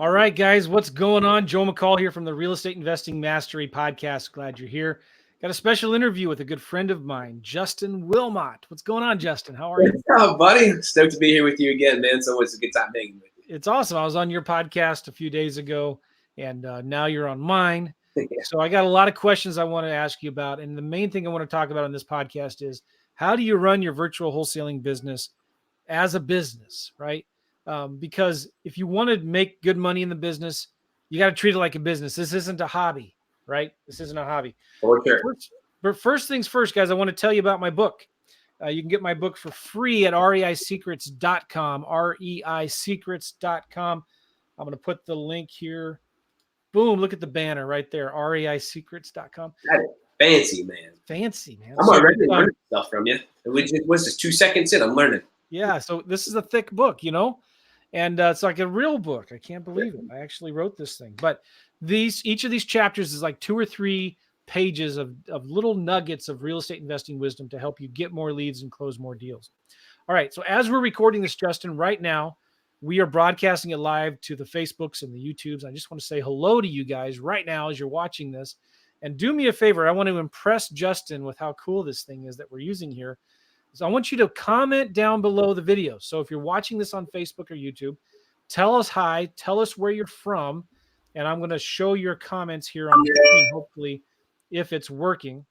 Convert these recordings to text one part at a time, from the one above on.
All right, guys, what's going on? Joe McCall here from the Real Estate Investing Mastery Podcast. Glad you're here. Got a special interview with a good friend of mine, Justin Wilmot. What's going on, Justin? How are you? What's up, buddy? Stoked to be here with you again, man. So it's a good time hanging with you. It's awesome. I was on your podcast a few days ago, and now you're on mine. Yeah. So I got a lot of questions I want to ask you about. And the main thing I want to talk about on this podcast is how do you run your virtual wholesaling business as a business, right? Because if you want to make good money in the business, you got to treat it like a business. This isn't a hobby, right? This isn't a hobby. For sure. But first things first, guys, I want to tell you about my book. You can get my book for free at reisecrets.com, reisecrets.com. I'm going to put the link here. Boom, look at the banner right there, reisecrets.com. That is fancy, man. Fancy, man. I'm already learning stuff from you. What's this, 2 seconds in? I'm learning. Yeah, so this is a thick book, and it's like a real book. I can't believe it. I actually wrote this thing. But each of these chapters is like 2 or 3 pages of little nuggets of real estate investing wisdom to help you get more leads and close more deals. All right, so as we're recording this, Justin, right now, we are broadcasting it live to the Facebooks and the YouTubes. I just want to say hello to you guys right now as you're watching this. And do me a favor. I want to impress Justin with how cool this thing is that we're using here. So I want you to comment down below the video. So if you're watching this on Facebook or YouTube, tell us hi, tell us where you're from, and I'm going to show your comments here on the screen, hopefully, if it's working.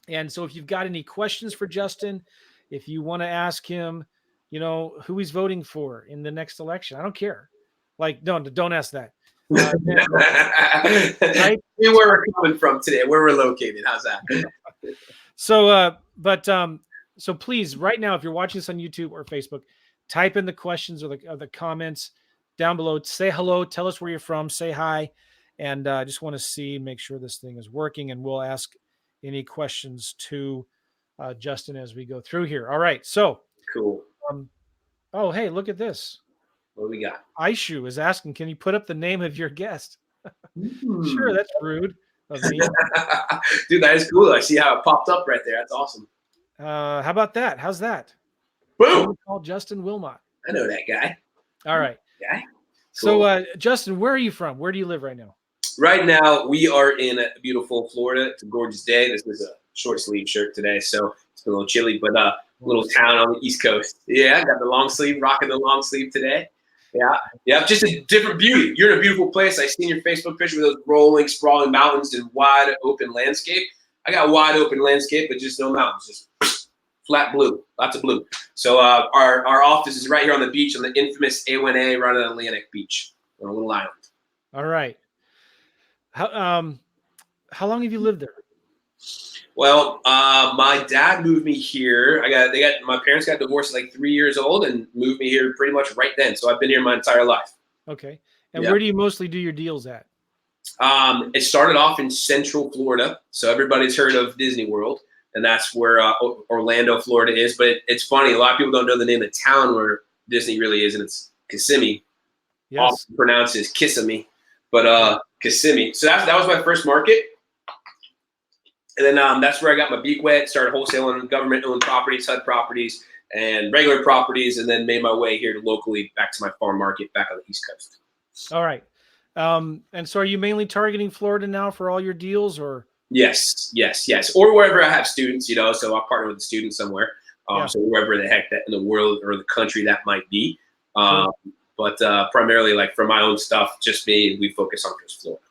And so if you've got any questions for Justin, if you want to ask him, who he's voting for in the next election, I don't care. Like, don't ask that. Right? Where we're coming from today, where we're located. How's that? So please, right now, if you're watching this on YouTube or Facebook, type in the questions or the comments down below. Say hello, tell us where you're from, say hi, and I just want to make sure this thing is working, and we'll ask any questions to Justin as we go through here. All right, so cool. Oh, hey, look at this. What do we got? Aishu is asking, can you put up the name of your guest? Sure, that's rude of me. Dude, that is cool. I see how it popped up right there. That's awesome. How about that? How's that? Boom. Called Justin Wilmot. I know that guy. All right. Yeah. Cool. So, Justin, where are you from? Where do you live right now? Right now, we are in beautiful Florida. It's a gorgeous day. This is a short sleeve shirt today, so it's been a little chilly, but a little town on the East Coast. Yeah, I got the long sleeve, rocking the long sleeve today. Yeah, just a different beauty. You're in a beautiful place. I seen your Facebook picture with those rolling, sprawling mountains and wide open landscape. I got wide open landscape, but just no mountains, just flat blue, lots of blue. So our office is right here on the beach, on the infamous A1A right on Atlantic Beach, on a little island. All right. How long have you lived there? Well, my dad moved me here. My parents got divorced at like 3 years old and moved me here pretty much right then. So I've been here my entire life. Okay. And where do you mostly do your deals at? It started off in Central Florida. So everybody's heard of Disney World, and that's where Orlando, Florida is. But it's funny. A lot of people don't know the name of the town where Disney really is, and it's Kissimmee. Yes. Often pronounced as Kissimmee, but Kissimmee. So that was my first market. And then that's where I got my beak wet, started wholesaling government-owned properties, HUD properties, and regular properties, and then made my way here to locally back to my farm market back on the East Coast. All right. And so are you mainly targeting Florida now for all your deals, or? Yes. Or wherever I have students, so I partner with a student somewhere. So wherever the heck that in the world or the country that might be. Cool. But primarily, like for my own stuff, just me, we focus on just Florida.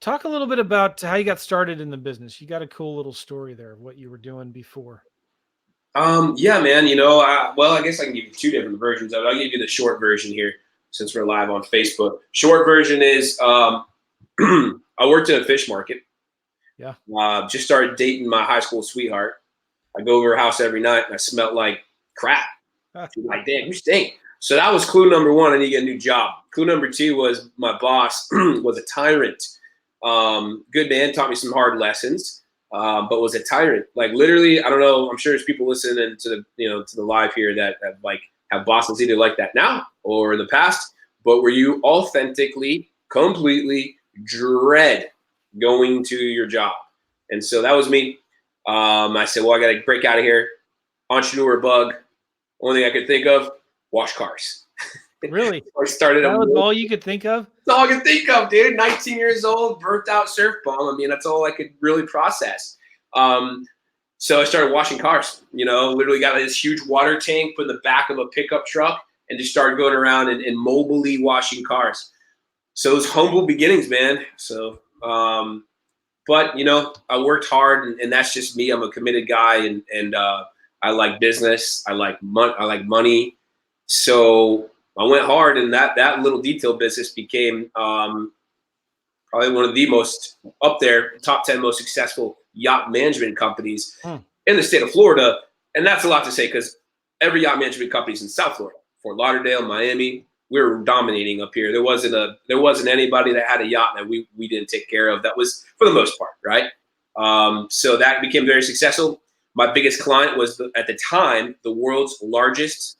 Talk a little bit about how you got started in the business. You got a cool little story there of what you were doing before. Yeah, man. I guess I can give you 2 different versions of it. I'll give you the short version here since we're live on Facebook. Short version is I worked in a fish market. Yeah. Just started dating my high school sweetheart. I go over her house every night and I smelled like crap. She's like, damn, you stink. So that was clue number 1. I need to get a new job. Clue number 2 was my boss was a tyrant. Good man, taught me some hard lessons, but was a tyrant. Like literally, I don't know. I'm sure there's people listening to the live here that have bosses either like that now or in the past. But where you authentically, completely dread going to your job, and so that was me. I said, well, I got to break out of here. Entrepreneur bug. Only thing I could think of, wash cars. Really? I started. That was all you could think of? That's all I could think of, dude. 19 years old, burnt out surf bum. I mean, that's all I could really process. So I started washing cars. Literally got this huge water tank, put in the back of a pickup truck, and just started going around and mobilely washing cars. So it was humble beginnings, man. So, but I worked hard, and that's just me. I'm a committed guy, and I like business. I like money. So I went hard, and that little detail business became probably one of the most up there, top 10 most successful yacht management companies in the state of Florida. And that's a lot to say because every yacht management company is in South Florida, Fort Lauderdale, Miami. We were dominating up here. There wasn't anybody that had a yacht that we didn't take care of. That was for the most part, right? So that became very successful. My biggest client was at the time the world's largest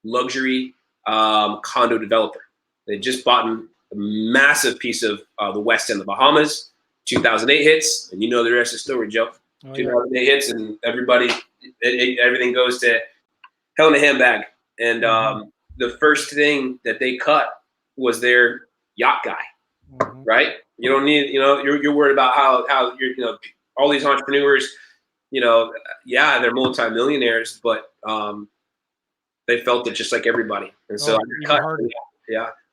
luxury condo developer. They just bought a massive piece of the West End of the Bahamas. 2008 hits, and the rest of the story, Joe. 2008 hits, and everything goes to hell in a handbag. And the first thing that they cut was their yacht guy, right? You don't need, you're worried about how you're, all these entrepreneurs, they're multimillionaires, but they felt it just like everybody. And so I cut.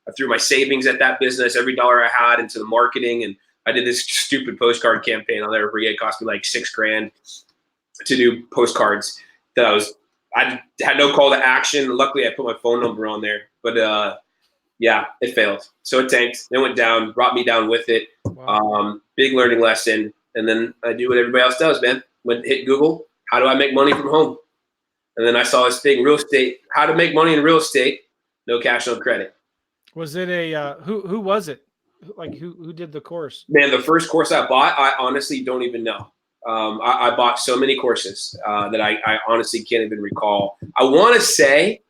I threw my savings at that business, every dollar I had into the marketing, and I did this stupid postcard campaign. I'll never forget. It cost me like $6,000 to do postcards. I had no call to action. Luckily, I put my phone number on there, but it failed. So it tanked. It went down, brought me down with it. Wow. Big learning lesson. And then I do what everybody else does, man. Hit Google. How do I make money from home? And then I saw this thing, real estate. How to make money in real estate? No cash, no credit. Was it who was it? Like who did the course? Man, the first course I bought, I honestly don't even know. I bought so many courses that I honestly can't even recall. I want to say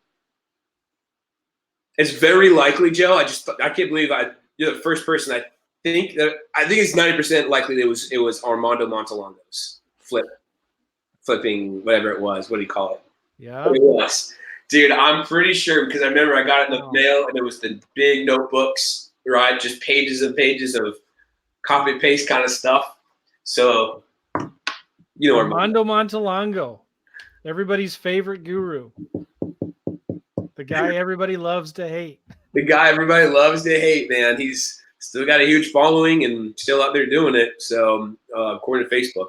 it's very likely, Joe. I can't believe you're the first person. I think it's 90% likely it was Armando Montalongo's flipping, whatever it was. What do you call it? Yeah. It was. Dude, I'm pretty sure because I remember I got it in the mail and it was the big notebooks, right? Just pages and pages of copy paste kind of stuff. So, Armando Montalongo, everybody's favorite guru, the guy everybody loves to hate. The guy everybody loves to hate, man. He's still got a huge following and still out there doing it. So, according to Facebook.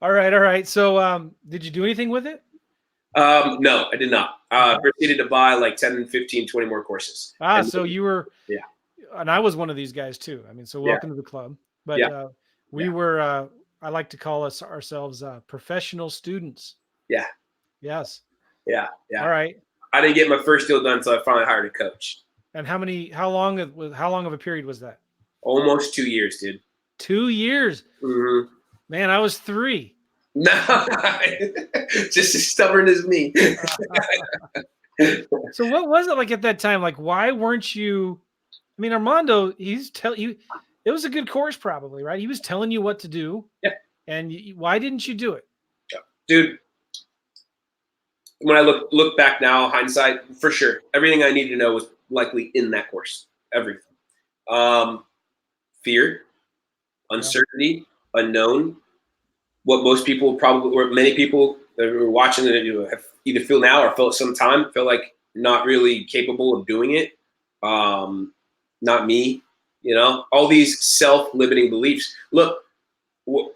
All right. So, did you do anything with it? No, I did not. Proceeded to buy like 10, 15, 20 more courses. So you were, and I was one of these guys too. I mean, so welcome to the club. But we were, I like to call ourselves professional students. Yeah. Yes. Yeah. All right. I didn't get my first deal done until I finally hired a coach. And how long of a period was that? Almost 2 years, dude. 2 years. Mm-hmm. Man, I was 3. No, just as stubborn as me. So what was it like at that time? Like, why weren't you? I mean, Armando, it was a good course, probably, right? He was telling you what to do. Yeah. And why didn't you do it? Dude, when I look back now, hindsight, for sure, everything I needed to know was likely in that course. Everything. Fear, uncertainty, unknown. What most people probably, or many people that are watching it, have either feel now or felt some time, feel like not really capable of doing it. Not me, all these self-limiting beliefs. Look,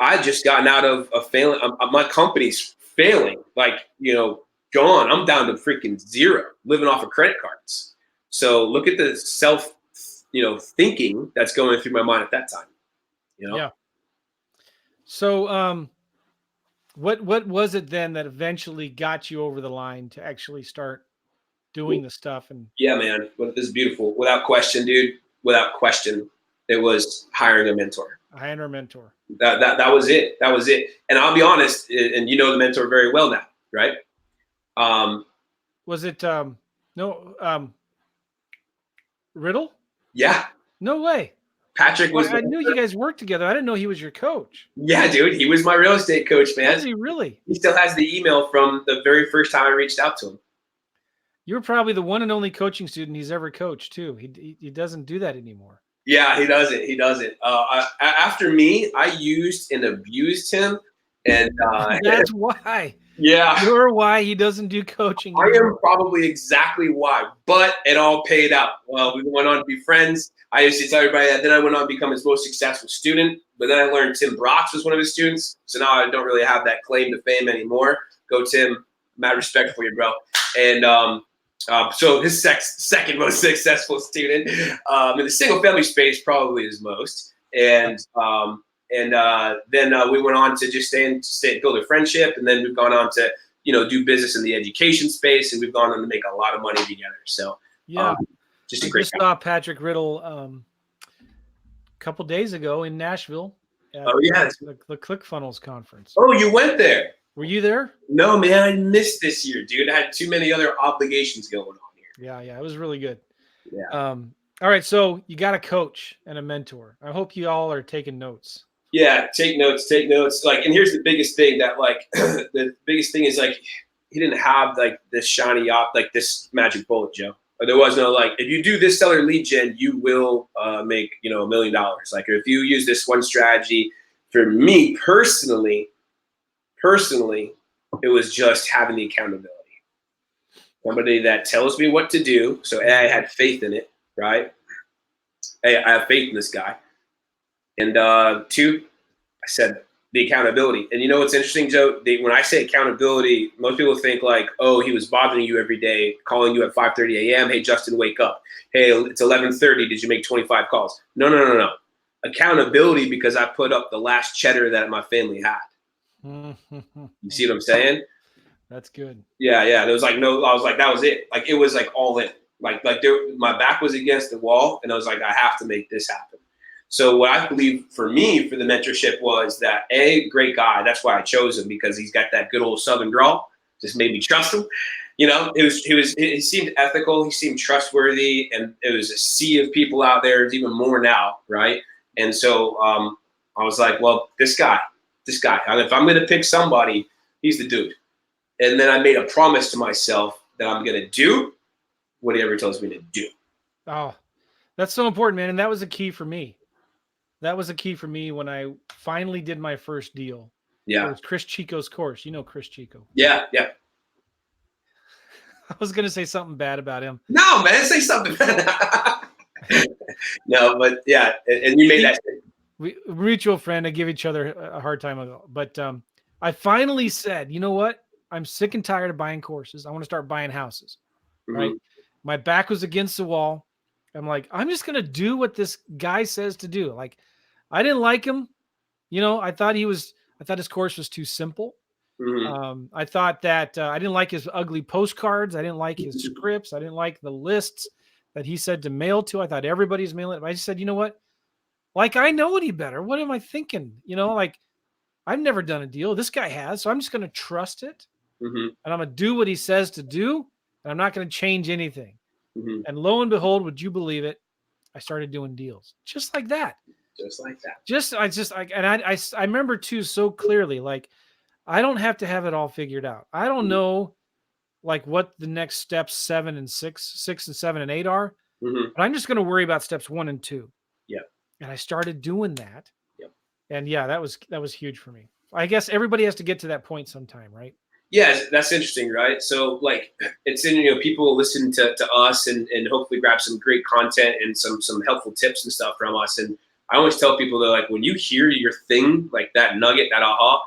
I just gotten out of a failing. My company's failing, gone. I'm down to freaking zero, living off of credit cards. So look at the self, thinking that's going through my mind at that time. Yeah. So, what was it then that eventually got you over the line to actually start doing the stuff? And yeah, man, this is beautiful. Without question, dude. Without question, it was hiring a mentor. Hiring a mentor. That was it. That was it. And I'll be honest, and you know the mentor very well now, right? Was it Riddle? Yeah. No way. Patrick was. I knew you guys worked together. I didn't know he was your coach. Yeah, dude, he was my real estate coach, man. Was he really? He still has the email from the very first time I reached out to him. You were probably the one and only coaching student he's ever coached too. He doesn't do that anymore. Yeah, he doesn't. He doesn't. After me, I used and abused him, and that's why. Yeah, you're why he doesn't do coaching anymore. I am anymore. probably exactly why, but it all paid out. Well, we went on to be friends. I used to tell everybody that. Then I went on to become his most successful student. But then I learned Tim Brox was one of his students. So now I don't really have that claim to fame anymore. Go Tim, mad respect for you, bro. And so his second most successful student in the single family space, probably his most. And then we went on to just build a friendship, and then we've gone on to do business in the education space, and we've gone on to make a lot of money together. So yeah, just a great. I just saw Patrick Riddle a couple days ago in Nashville. At the ClickFunnels conference. Oh, you went there? Were you there? No, man, I missed this year, dude. I had too many other obligations going on here. Yeah, it was really good. Yeah. All right, so you got a coach and a mentor. I hope you all are taking notes. Yeah, take notes. Like, and here's the biggest thing that, like, the biggest thing is, like, he didn't have, like, this shiny, like, this magic bullet, Joe. Or there was no, like, if you do this seller lead gen, you will make, $1 million. Like, if you use this one strategy, for me personally, it was just having the accountability. Somebody that tells me what to do. So A, I had faith in it, right? A, I have faith in this guy. And 2, I said the accountability. And you know what's interesting, Joe? When I say accountability, most people think like, oh, he was bothering you every day, calling you at 5:30 a.m. Hey, Justin, wake up. Hey, it's 11:30. Did you make 25 calls? No. Accountability because I put up the last cheddar that my family had. You see what I'm saying? That's good. Yeah. There was like no. I was like, that was it. Like it was like all in. Like my back was against the wall, and I was like, I have to make this happen. So what I believe for me for the mentorship was that great guy. That's why I chose him, because he's got that good old Southern drawl. Just made me trust him. He seemed ethical. He seemed trustworthy, and it was a sea of people out there. It's even more now, right? And so I was like, well, this guy. If I'm going to pick somebody, he's the dude. And then I made a promise to myself that I'm going to do what he ever tells me to do. Oh, that's so important, man. And that was a key for me. That was a key for me when I finally did my first deal. Yeah. It was Chris Chico's course. You know Chris Chico. Yeah. I was going to say something bad about him. No, man, say something bad. No, but yeah. And you made that. Mutual friend. I give each other a hard time ago. But I finally said, you know what? I'm sick and tired of buying courses. I want to start buying houses. Mm-hmm. Right. My back was against the wall. I'm like, I'm just going to do what this guy says to do. Like, I didn't like him. I thought his course was too simple. Mm-hmm. I thought that I didn't like his ugly postcards. I didn't like his scripts. I didn't like the lists that he said to mail to. I thought everybody's mailing it. I just said, you know what? Like, I know any better. What am I thinking? Like, I've never done a deal. This guy has. So I'm just going to trust it. Mm-hmm. And I'm going to do what he says to do. And I'm not going to change anything. Mm-hmm. And lo and behold, would you believe it? I started doing deals just like that. I remember too so clearly, like, I don't have to have it all figured out. I don't know like what the next steps 7 and 6 and 7 and 8 are, but I'm just going to worry about steps 1 and 2. Yeah. And I started doing that. Yep. And yeah, that was huge for me. I guess everybody has to get to that point sometime, right? Yeah, that's interesting, right? So like it's in, people listen to us and hopefully grab some great content and some helpful tips and stuff from us. And I always tell people that, like, when you hear your thing, like that nugget, that aha,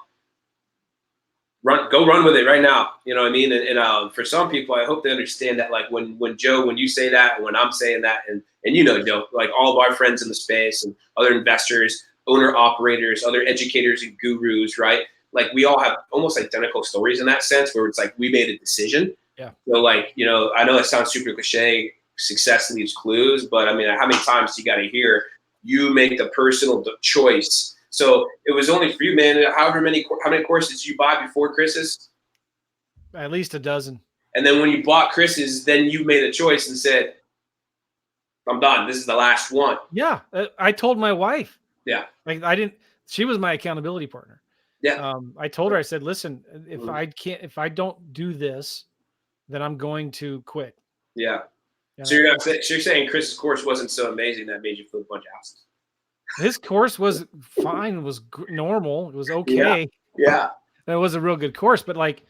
go run with it right now. You know what I mean? And for some people, I hope they understand that, like when Joe, when you say that, when I'm saying that, and Joe, like all of our friends in the space and other investors, owner operators, other educators and gurus, right? Like we all have almost identical stories in that sense, where it's like we made a decision. Yeah. So like, I know it sounds super cliche, success leaves clues, but I mean, how many times you got to hear you make the personal choice? So it was only for you, man. How many courses did you buy before Chris's? At least a dozen. And then when you bought Chris's, then you made a choice and said, I'm done. This is the last one. Yeah. I told my wife. Yeah. Like she was my accountability partner. Yeah. I told her, I said, listen, if I don't do this, then I'm going to quit. Yeah. So you're saying Chris's course wasn't so amazing that made you flip a bunch of houses? His course was fine, was normal. It was okay. Yeah. It was a real good course, but like,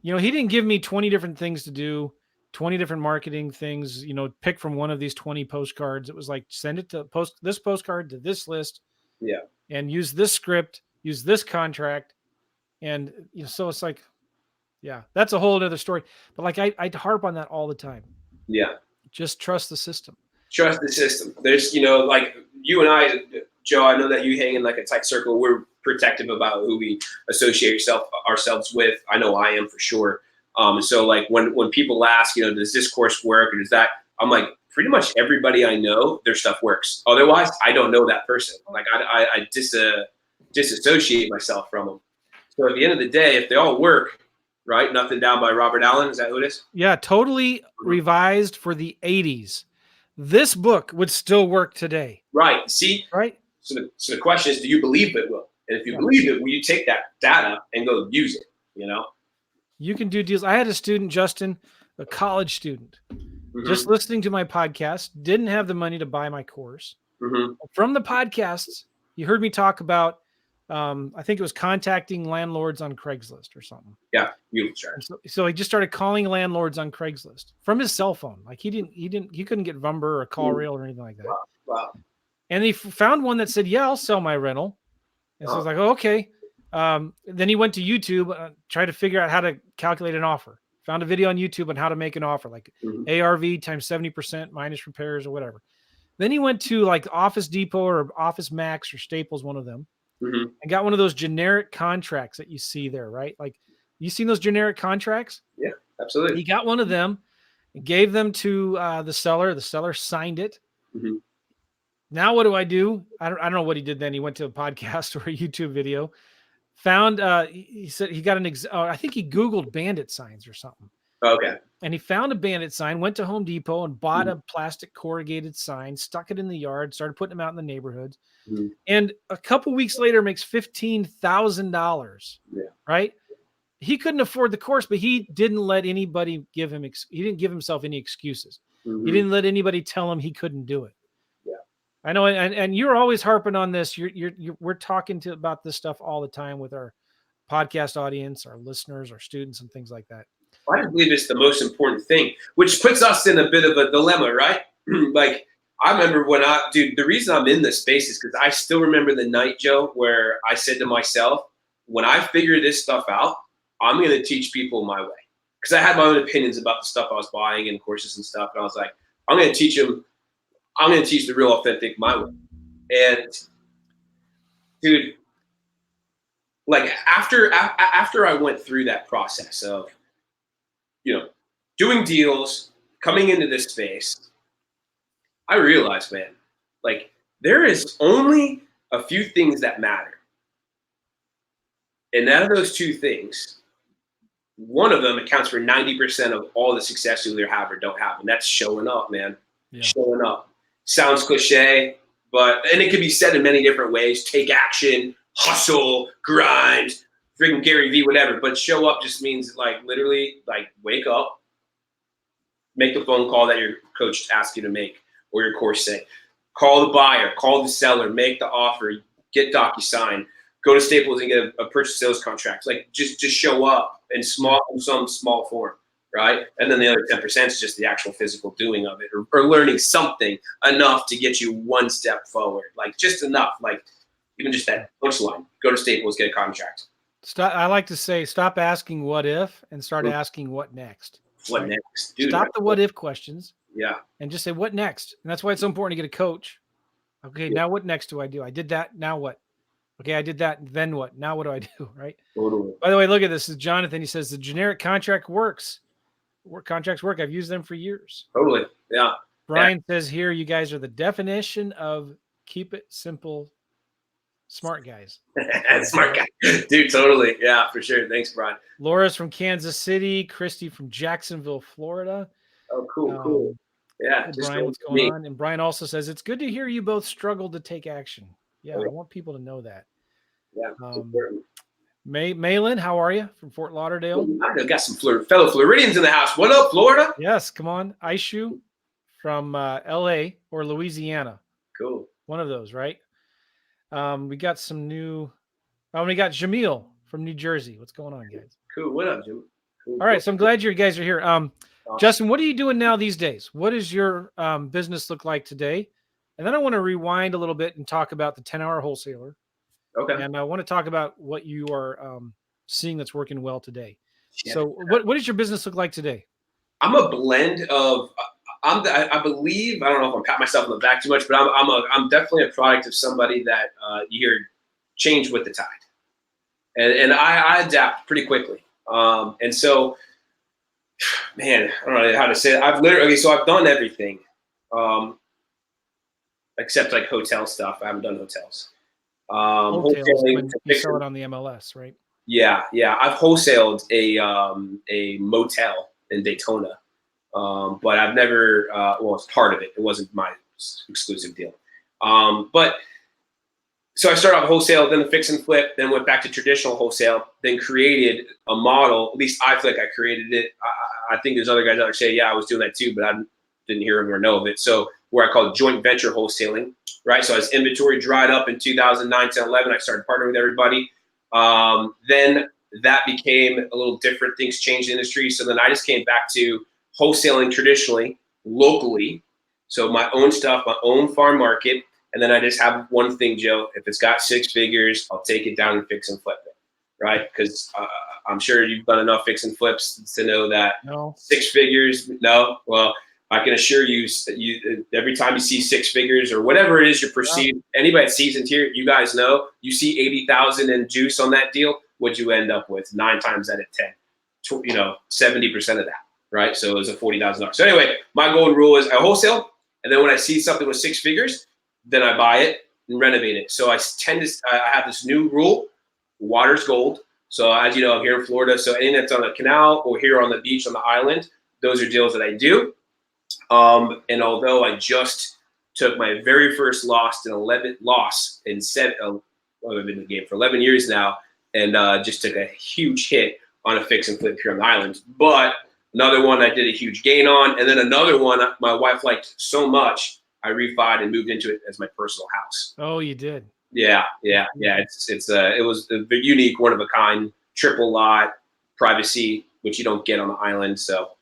he didn't give me 20 different things to do, 20 different marketing things, pick from one of these 20 postcards. It was like, send it to this postcard to this list. Yeah. And use this script, use this contract. And so it's like, yeah, that's a whole other story. But like, I'd harp on that all the time. Yeah. Just trust the system. Trust the system. There's, like you and I, Joe, I know that you hang in like a tight circle. We're protective about who we associate ourselves with. I know I am for sure. And so like when people ask, does this course work or does that, I'm like, pretty much everybody I know, their stuff works. Otherwise, I don't know that person. Like I disassociate myself from them. So at the end of the day, if they all work, right? Nothing Down by Robert Allen. Is that who it is? Yeah, totally revised for the 80s. This book would still work today. Right. See? Right. So the question is, do you believe it will? And if you believe it, will you take that data and go use it? You can do deals. I had a student, Justin, a college student, just listening to my podcast, didn't have the money to buy my course. From the podcasts, you heard me talk about, I think it was contacting landlords on Craigslist or something. Yeah, beautiful. So he just started calling landlords on Craigslist from his cell phone. Like he couldn't get Vumber or Call Rail or anything like that. Wow. And he found one that said, "Yeah, I'll sell my rental." And so I was like, "Oh, okay." Then he went to YouTube, tried to figure out how to calculate an offer. Found a video on YouTube on how to make an offer, like ARV times 70% minus repairs or whatever. Then he went to like Office Depot or Office Max or Staples, one of them, and got one of those generic contracts that you see there, right? Like, you seen those generic contracts? Yeah, absolutely. He got one of them and gave them to the seller. The seller signed it. Now what do? I don't know what he did then. He went to a podcast or a YouTube video. Found he said he got I think he Googled bandit signs or something. Okay. And he found a bandit sign, went to Home Depot and bought a plastic corrugated sign, stuck it in the yard, started putting them out in the neighborhoods. And a couple weeks later makes $15,000. Yeah. Right? He couldn't afford the course, but he didn't let anybody he didn't give himself any excuses. He didn't let anybody tell him he couldn't do it. I know, and you're always harping on this. We're talking about this stuff all the time with our podcast audience, our listeners, our students, and things like that. I believe it's the most important thing, which puts us in a bit of a dilemma, right? Like, I remember the reason I'm in this space is because I still remember the night, Joe, where I said to myself, when I figure this stuff out, I'm going to teach people my way. Because I had my own opinions about the stuff I was buying and courses and stuff, and I was like, I'm going to teach them. I'm going to teach the real authentic my way. And dude, like after I went through that process of, doing deals, coming into this space, I realized, man, like there is only a few things that matter. And out of those two things, one of them accounts for 90% of all the success you either have or don't have. And that's showing up, man. Yeah. Showing up. Sounds cliche, and it can be said in many different ways. Take action, hustle, grind, freaking Gary V, whatever. But show up just means like literally like wake up, make the phone call that your coach asked you to make or your course say. Call the buyer, call the seller, make the offer, get DocuSign, go to Staples and get a purchase sales contract. Like just show up in some small form. Right. And then the other 10% is just the actual physical doing of it or learning something enough to get you one step forward, like just enough, like even just that punchline, go to Staples, get a contract. I like to say, stop asking what if and start asking what next. What next? Dude, stop the what if questions. Yeah. And just say, what next? And that's why it's so important to get a coach. Okay. Now what next do I do? I did that. Now what? Okay. I did that. Then what? Now what do I do? Right. Totally. By the way, look at this. This is Jonathan. He says the generic contract works. Contracts work. I've used them for years. Totally. Yeah. Brian says here, you guys are the definition of keep it simple, smart guys. Smart guy. Dude, totally. Yeah, for sure. Thanks, Brian. Laura's from Kansas City. Christy from Jacksonville, Florida. Oh, cool. Yeah. Hey, Just Brian, what's going me. on? And Brian also says, it's good to hear you both struggled to take action. Yeah, Oh, I yeah. want people to know that. Yeah. It's Um, important. Maylin, how are you from Fort Lauderdale? I got some fellow Floridians in the house. What up, Florida? Yes, come on. Aishu from LA or Louisiana. Cool. One of those, right? We got we got Jamil from New Jersey. What's going on, guys? Cool. What up, Jim? Cool. All right, so I'm glad you guys are here. Awesome. Justin, what are you doing now these days? What does your business look like today? And then I want to rewind a little bit and talk about the 10-hour wholesaler. Okay. And I want to talk about what you are seeing that's working well today. Yeah. So what does your business look like today? I'm a blend of. I believe, I don't know if I'm patting myself on the back too much, but I'm definitely a product of somebody that you hear change with the tide, and I adapt pretty quickly. And so, man, I don't know how to say it. So I've done everything, except like hotel stuff. I haven't done hotels. Wholesales, Wholesaling when to you fix sell it. it on the MLS, right? Yeah. I've wholesaled a motel in Daytona. But I've never, it's part of it. It wasn't my exclusive deal. But so I started off wholesale, then the fix and flip, then went back to traditional wholesale, then created a model. At least I feel like I created it. I think there's other guys out there say, yeah, I was doing that too, but I didn't hear them or know of it. So where I call joint venture wholesaling, right? So as inventory dried up in 2009, 10, 11, I started partnering with everybody. Then that became a little different. Things changed in the industry. So then I just came back to wholesaling traditionally, locally. So my own stuff, my own farm market. And then I just have one thing, Joe. If it's got 6 figures, I'll take it down and fix and flip it, right? Because I'm sure you've done enough fix and flips to know that No. 6 figures, no. Well, I can assure you, every time you see 6 figures or whatever it is you're perceived, anybody that's seasoned here, you guys know, you see 80,000 in juice on that deal, what you end up with 9 times out of 10, 70% of that, right? So it was a $40,000. So anyway, my golden rule is I wholesale, and then when I see something with 6 figures, then I buy it and renovate it. So I have this new rule: water's gold. So as you know, I'm here in Florida. So anything that's on the canal or here on the beach on the island, those are deals that I do. And although I just took my very first loss in I've been in the game for 11 years now, and just took a huge hit on a fix and flip here on the island. But another one I did a huge gain on, and then another one my wife liked so much, I refied and moved into it as my personal house. Oh, you did. Yeah. It was a unique, one of a kind, triple lot, privacy, which you don't get on the island. So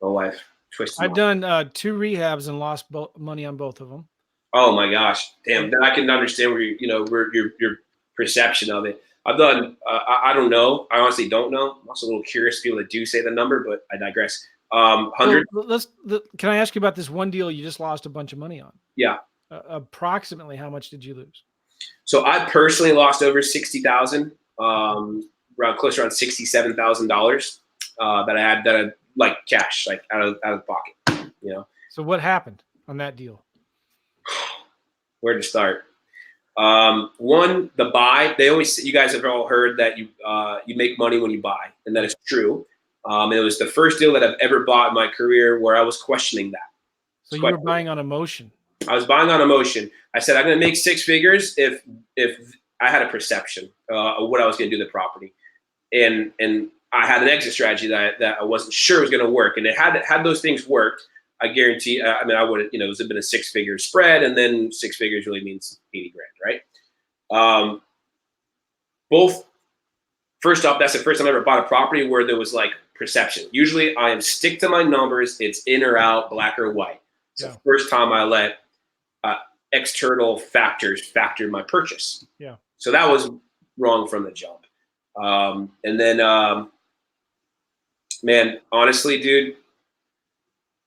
my wife twisted. I've done 2 rehabs and lost money on both of them. Oh my gosh, damn! Then I can understand where your perception of it. I've done. I don't know. I honestly don't know. I'm also a little curious people that do say the number, but I digress. 100. Can I ask you about this one deal you just lost a bunch of money on? Yeah. Approximately how much did you lose? So I personally lost over 60,000, around $67,000 that I had like cash, like out of pocket. So what happened on that deal? Where to start? One, the buy. They always, you guys have all heard that you make money when you buy, and that is true. And it was the first deal that I've ever bought in my career where I was questioning that. So you were buying on emotion. I was buying on emotion. I said I'm going to make 6 figures if I had a perception of what I was going to do to the property, and I had an exit strategy that I wasn't sure was going to work. And it had those things worked, I guarantee. I would it would have been a 6-figure spread, and then 6 figures really means 80 grand, right? Both. First off, that's the first time I ever bought a property where there was like perception. Usually, I am stick to my numbers. It's in or out, black or white. It's the first time I let external factors factor my purchase. Yeah. So that was wrong from the jump. And then, man, honestly, dude,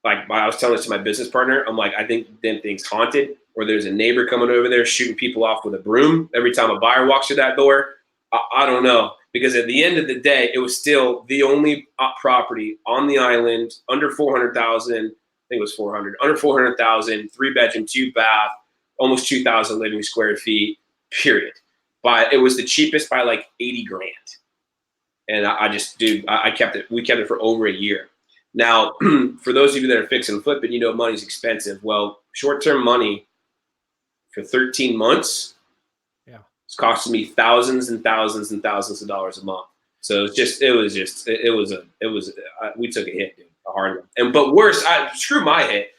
like I was telling this to my business partner, I'm like, I think them things haunted, or there's a neighbor coming over there shooting people off with a broom every time a buyer walks through that door. I don't know, because at the end of the day, it was still the only property on the island under 400,000. I think it was 400, under 400,000, 3-bedroom, 2-bath, almost 2,000 living square feet, period. But it was the cheapest by like 80 grand. And I just, dude, I kept it. We kept it for over a year. Now, for those of you that are fixing and flipping, money's expensive. Well, short-term money for 13 months, it's costing me thousands and thousands and thousands of dollars a month. So we took a hit, dude, a hard one. But worse, screw my hit.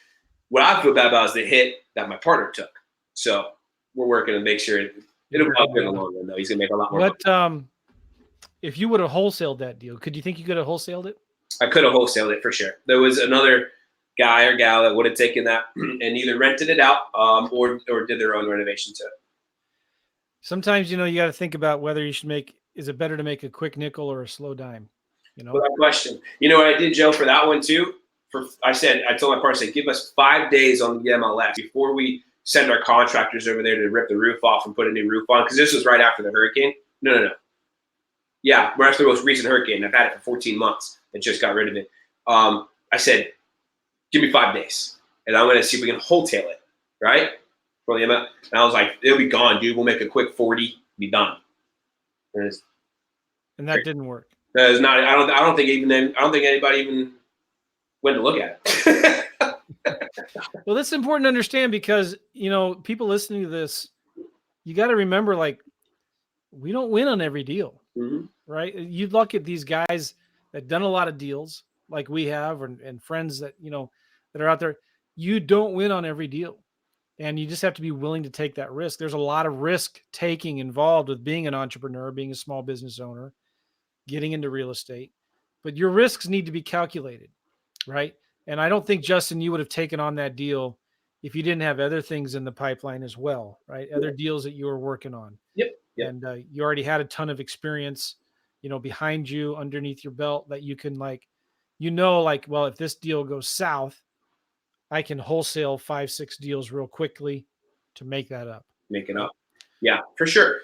What I feel bad about is the hit that my partner took. So we're working to make sure it'll help in the long run, though. He's gonna make a lot more money. If you would have wholesaled that deal, could you think you could have wholesaled it? I could have wholesaled it for sure. There was another guy or gal that would have taken that and either rented it out or did their own renovation to it. Sometimes, you got to think about whether you should is it better to make a quick nickel or a slow dime? Without question. You know what I did, Joe, for that one too? I told my partner, give us 5 days on the MLS before we send our contractors over there to rip the roof off and put a new roof on, because this was right after the hurricane. No. Yeah, right after the most recent hurricane. I've had it for 14 months and just got rid of it. I said, give me 5 days, and I'm going to see if we can wholesale it, right? For the amount. And I was like, it'll be gone, dude. We'll make a quick 40, be done. And that didn't work. That is not. I don't think anybody even went to look at it. Well, that's important to understand because people listening to this, you got to remember, like, we don't win on every deal, right? You look at these guys that done a lot of deals, like we have, and friends that that are out there. You don't win on every deal, and you just have to be willing to take that risk. There's a lot of risk taking involved with being an entrepreneur, being a small business owner, getting into real estate, but your risks need to be calculated, right? And I don't think, Justin, you would have taken on that deal if you didn't have other things in the pipeline as well, right? Other deals that you were working on. Yep. And you already had a ton of experience, behind you, underneath your belt, that you can well, if this deal goes south, I can wholesale 5-6 deals real quickly to make that up. Make it up. Yeah, for sure.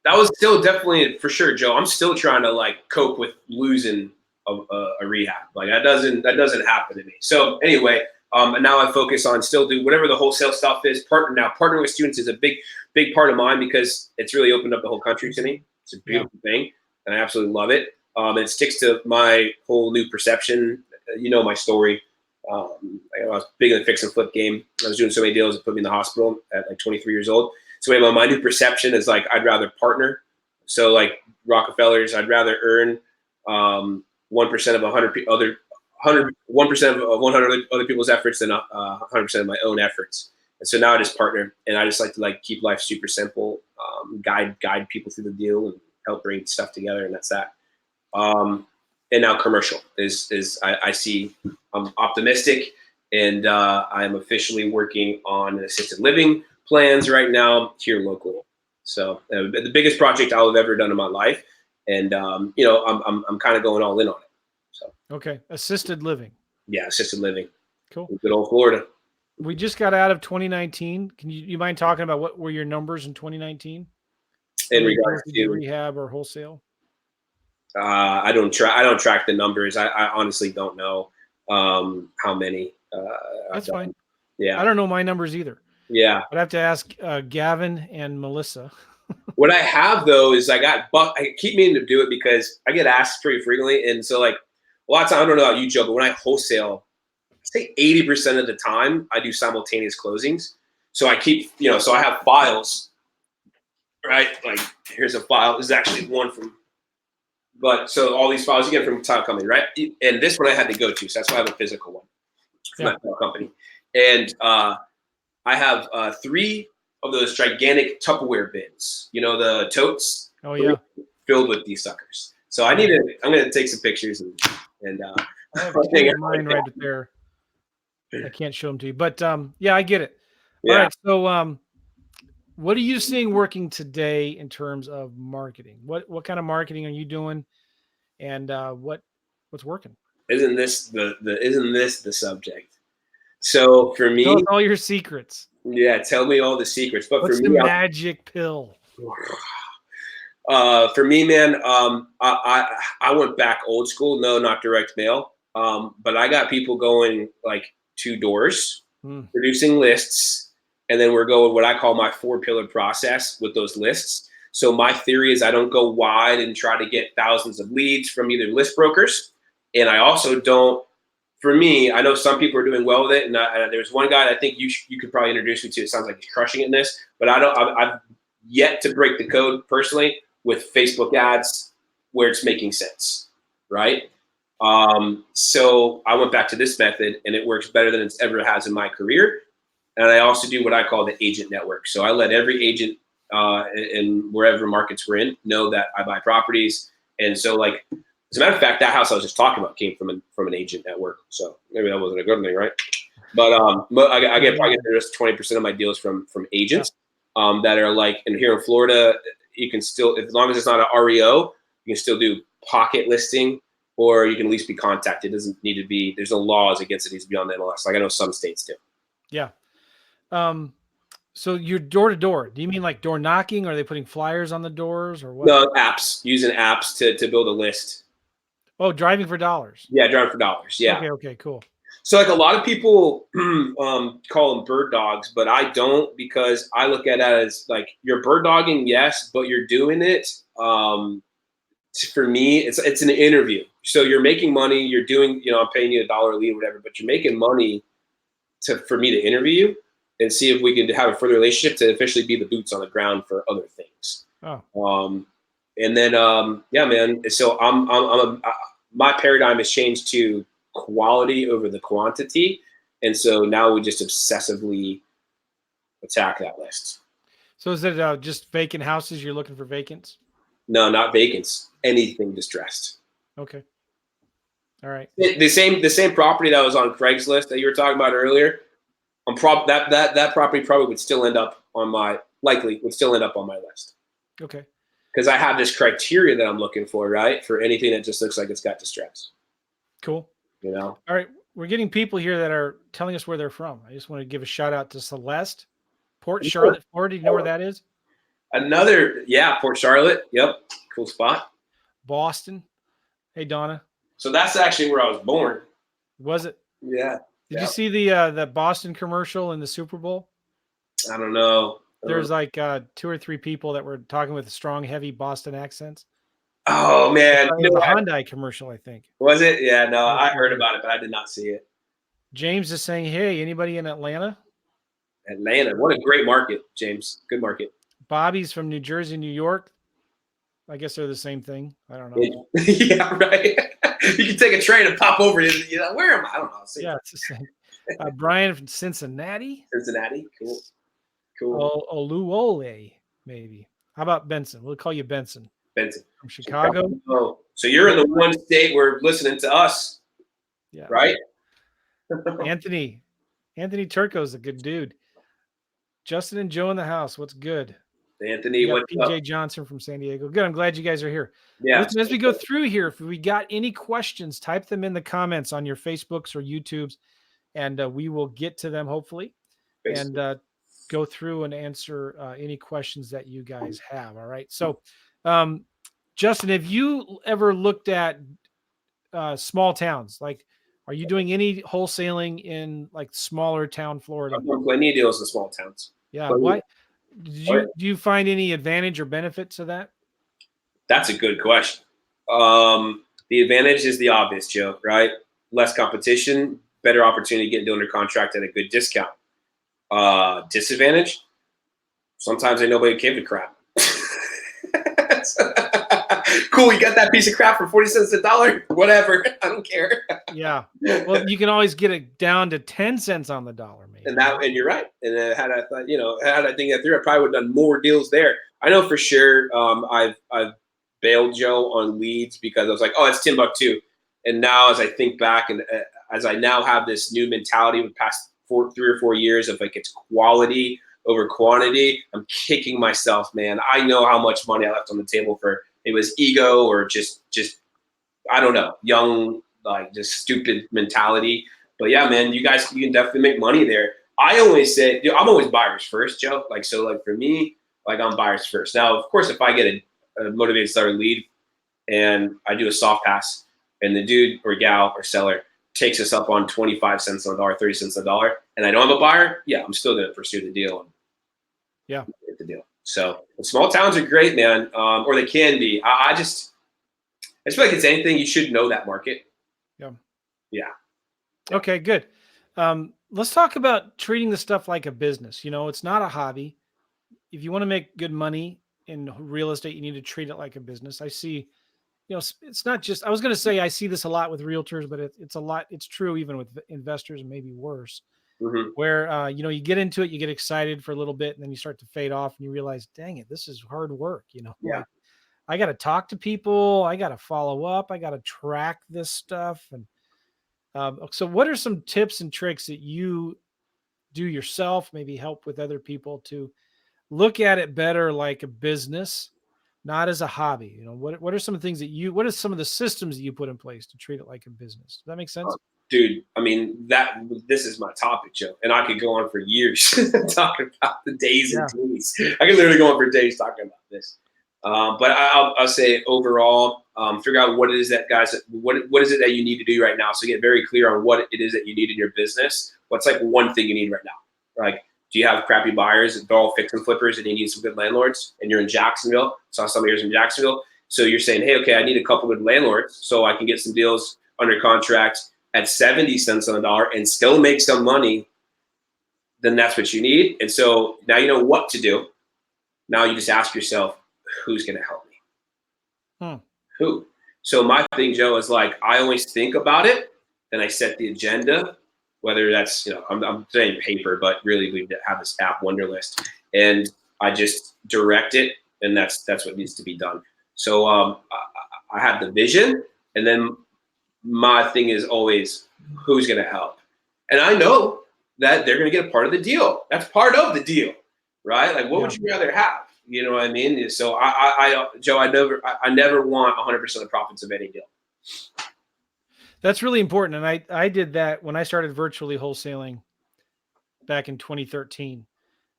That was still definitely for sure, Joe. I'm still trying to cope with losing a rehab. That doesn't happen to me. So anyway, and now I focus on still do whatever the wholesale stuff is. Partnering with students is a big part of mine because it's really opened up the whole country to me. It's a beautiful thing, and I absolutely love it. It sticks to my whole new perception. My story. I was big in the fix and flip game. I was doing so many deals that put me in the hospital at 23 years old. So anyway, my new perception is I'd rather partner. So Rockefellers, I'd rather earn 1% of 100 other 1% of 100 other people's efforts than 100% of my own efforts. And so now I just partner, and I just like to keep life super simple, guide people through the deal and help bring stuff together, and that's that. And now commercial is I see. I'm optimistic, and I'm officially working on an assisted living plans right now here locally. So the biggest project I'll have ever done in my life, and I'm kind of going all in on it. So okay, assisted living. Yeah, assisted living. Cool. Good old Florida. We just got out of 2019. Can you mind talking about what were your numbers in 2019? In regards to rehab or wholesale? I don't track the numbers. I honestly don't know how many. That's fine. Yeah, I don't know my numbers either. Yeah, I'd have to ask Gavin and Melissa. What I have though is I keep meaning to do it because I get asked pretty frequently, and so a lot of times, I don't know about you, Joe, but when I wholesale, I say 80% of the time I do simultaneous closings. So I keep, so I have files, right? Here's a file. This is actually one from. But so all these files you get from title company, right? And this one I had to go to, so that's why I have a physical one from that title company. And I have 3 of those gigantic Tupperware bins, the totes. Oh yeah, filled with these suckers. So I'm gonna take some pictures and I have mine right there. I can't show them to you, but yeah, I get it. Yeah. All right, so what are you seeing working today in terms of marketing? What kind of marketing are you doing, and what's working? Isn't this the subject? So for me, tell us all your secrets. Yeah, tell me all the secrets. But what's for me, the magic pill? For me, man, I went back old school. No, not direct mail. But I got people going 2 doors, producing lists. And then we're going what I call my 4-pillar process with those lists. So my theory is I don't go wide and try to get thousands of leads from either list brokers And I also don't, for me, I know some people are doing well with it. And there's one guy I think you could probably introduce me to. It sounds like he's crushing it in this, but I've yet to break the code personally with Facebook ads where it's making sense, right? So I went back to this method and it works better than it's ever has in my career. And I also do what I call the agent network. So I let every agent in wherever markets we're in know that I buy properties. And so, like, as a matter of fact, that house I was just talking about came from an agent network. So maybe that wasn't a good thing, right? But I get probably just 20% of my deals from agents that are like, and here in Florida, you can still, as long as it's not an REO, you can still do pocket listing, or you can at least be contacted. It doesn't need to be, there's no laws against it. It needs to be on the MLS. Like I know some states do. Yeah. So you're door to door. Do you mean like door knocking? Or are they putting flyers on the doors or what? No, using apps to build a list. Oh, driving for dollars. Yeah, driving for dollars. Yeah. Okay, cool. So like a lot of people call them bird dogs, but I don't, because I look at it as like you're bird dogging, yes, but you're doing it. For me, it's an interview. So you're making money. You're doing, I'm paying you $1 a lead or whatever, but you're making money for me to interview you and see if we can have a further relationship to officially be the boots on the ground for other things. Oh. And then, yeah, man. So my paradigm has changed to quality over the quantity. And so now we just obsessively attack that list. So is it just vacant houses? You're looking for vacants? No, not vacants. Anything distressed. Okay. All right. The same property that was on Craigslist that you were talking about earlier. That property probably would still end up on my list. Okay. Because I have this criteria that I'm looking for, right? For anything that just looks like it's got distress. Cool. All right. We're getting people here that are telling us where they're from. I just want to give a shout out to Celeste, Port Charlotte, Florida. Do you know where that is? Port Charlotte. Yep. Cool spot. Boston. Hey, Donna. So that's actually where I was born. Was it? Yeah. Did you see the Boston commercial in the Super Bowl? I don't know. There's like 2 or 3 people that were talking with strong, heavy Boston accents. Oh man, it was a Hyundai commercial, I think. Was it? Yeah, no, I heard about it, but I did not see it. James is saying, "Hey, anybody in Atlanta?" Atlanta, what a great market, James. Good market. Bobby's from New Jersey, New York. I guess they're the same thing. I don't know. Yeah, right. You can take a train and pop over. Where am I? I don't know. Yeah, it's the same. Brian from Cincinnati. Cincinnati, cool. Oluole, maybe. How about Benson? We'll call you Benson. Benson from Chicago. Oh, so you're in the one state where listening to us, yeah, right? Anthony Turco's a good dude. Justin and Joe in the house. What's good? Anthony, what's PJ Johnson from San Diego. Good. I'm glad you guys are here. Yeah. Listen, as we go through here, if we got any questions, type them in the comments on your Facebooks or YouTubes, and we will get to them hopefully, and go through and answer any questions that you guys have. All right. So, Justin, have you ever looked at small towns? Like, are you doing any wholesaling in like smaller town Florida? I've done plenty of deals in small towns. Yeah. What do you find any advantage or benefits of that? That's a good question. The advantage is the obvious, Joe, right? Less competition, better opportunity to get under contract at a good discount. Disadvantage, sometimes ain't nobody give a crap. Cool, you got that piece of crap for 40 cents a dollar? Whatever, I don't care. Yeah, well, you can always get it down to 10 cents on the dollar, maybe. And you're right. And had I think that through, I probably would have done more deals there. I know for sure. I've bailed Joe on leads because I was like, oh, it's Timbuktu. And now as I think back and as I now have this new mentality with past 3 or 4 years of like it's quality over quantity, I'm kicking myself, man. I know how much money I left on the table for it was ego or just I don't know, young, like just stupid mentality. But yeah, man, you can definitely make money there. I always say, I'm always buyers first, Joe. Like, so like for me, like I'm buyers first. Now, of course, if I get a motivated seller lead and I do a soft pass and the dude or gal or seller takes us up on 25 cents on the dollar, 30 cents on the dollar, and I don't have a buyer, yeah, I'm still going to pursue the deal. And yeah. Get the deal. So small towns are great, man. Or they can be. I just feel like it's anything, you should know that market. Yeah. Yeah. Okay, good. Let's talk about treating the stuff like a business. It's not a hobby. If you want to make good money in real estate, you need to treat it like a business. I see, it's not just, I was going to say, I see this a lot with realtors, but it's true even with investors and maybe worse, Mm-hmm. where, you get into it, you get excited for a little bit and then you start to fade off and you realize, dang it, this is hard work. Yeah. Like I got to talk to people. I got to follow up. I got to track this stuff. And so what are some tips and tricks that you do yourself, maybe help with other people to look at it better like a business, not as a hobby? What are some of the things what are some of the systems that you put in place to treat it like a business? Does that make sense? Dude, I mean, this is my topic, Joe, and I could go on for years talking about the days and days. I could literally go on for days talking about this. But I'll say overall, figure out what it is that what is it that you need to do right now. So get very clear on what it is that you need in your business. What's like one thing you need right now? Like, do you have crappy buyers? They're all fix and flippers, and you need some good landlords. And you're in Jacksonville. Saw some of yours in Jacksonville. So you're saying, hey, okay, I need a couple good landlords so I can get some deals under contract at 70 cents on the dollar and still make some money. Then that's what you need. And so now you know what to do. Now you just ask yourself, who's going to help me? Who? So my thing, Joe, is like, I always think about it, then I set the agenda, whether that's, I'm saying paper, but really we have this app Wonderlist, and I just direct it, and that's what needs to be done. So I have the vision, and then my thing is always who's going to help. And I know that they're going to get a part of the deal. That's part of the deal, right? Like, what would you rather have? You know what I mean? So Joe, I never want 100% of the profits of any deal. That's really important. And I did that when I started virtually wholesaling back in 2013.